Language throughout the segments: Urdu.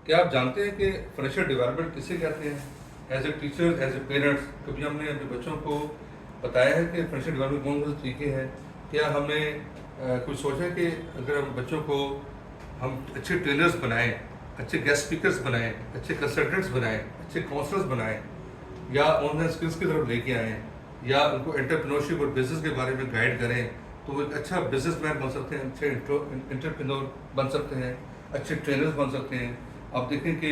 کیا آپ جانتے ہیں کہ فائنینشیل ڈیولپمنٹ کسے کہتے ہیں؟ As a teacher, as a parents کبھی ہم نے اپنے بچوں کو بتایا ہے کہ فائنینشیل ڈیولپمنٹ کون سے طریقے ہیں؟ کیا ہم نے کچھ سوچا کہ اگر ہم بچوں کو ہم اچھے ٹرینرز بنائیں، اچھے گیسٹ اسپیکرز بنائیں، اچھے کنسلٹنٹس بنائیں، اچھے کاؤنسلرز بنائیں، یا آن لائن اسکلس کی طرف لے کے آئیں، یا ان کو انٹرپرینورشپ اور بزنس کے بارے میں گائیڈ کریں، تو وہ ایک اچھا بزنس مین بن سکتے ہیں، اچھے انٹرپرینور بن سکتے ہیں، اچھے ٹرینرز بن سکتے ہیں۔ آپ دیکھیں کہ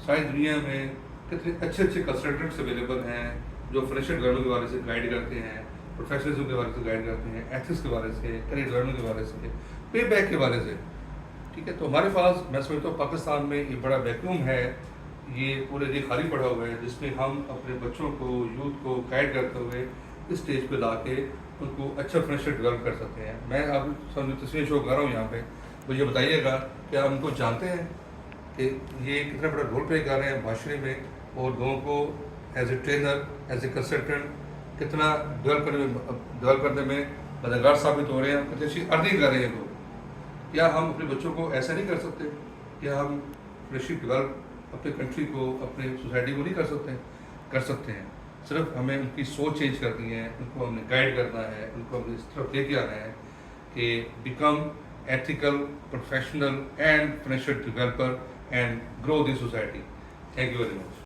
ساری دنیا میں کتنے اچھے اچھے کنسلٹنٹس اویلیبل ہیں جو فائنینشیل ڈیولپمنٹ کے حوالے سے گائیڈ کرتے ہیں، پروفیشنلزم کے حوالے سے گائیڈ کرتے ہیں، ایتھکس کے حوالے سے، کریئر ڈیولپمنٹ کے حوالے سے، پے بیک کے حوالے سے۔ ٹھیک ہے، تو ہمارے پاس میں سمجھتا ہوں پاکستان میں یہ بڑا ویکیوم ہے، یہ پورے یہ خالی پڑا ہوا ہے، جس میں ہم اپنے بچوں کو، یوتھ کو گائیڈ کرتے ہوئے اس اسٹیج پہ لا کے ان کو اچھا فائنینشیل ڈیولپ کر سکتے ہیں۔ میں آپ تصویر شو کر رہا ہوں یہاں پہ، وہ یہ بتائیے گا کہ آپ ان کو جانتے ہیں کہ یہ کتنا بڑا رول پلے کر رہے ہیں معاشرے میں، اور لوگوں کو as a trainer, as a consultant کتنا ڈیولپ کرنے میں مددگار ثابت ہو رہے ہیں، کتنی اچھی ارننگ کر رہے ہیں لوگ۔ کیا ہم اپنے بچوں کو ایسا نہیں کر سکتے؟ کیا ہم فائنینشیل ڈیولپ اپنے کنٹری کو، اپنے سوسائٹی کو نہیں کر سکتے ہیں؟ کر سکتے ہیں، صرف ہمیں ان کی سوچ چینج کرنی ہے، ان کو ہم نے گائیڈ کرنا ہے، ان کو ہم نے اس طرف لے کے آنا ہے کہ become ethical, professional and financial developer and grow the society. Thank you very much.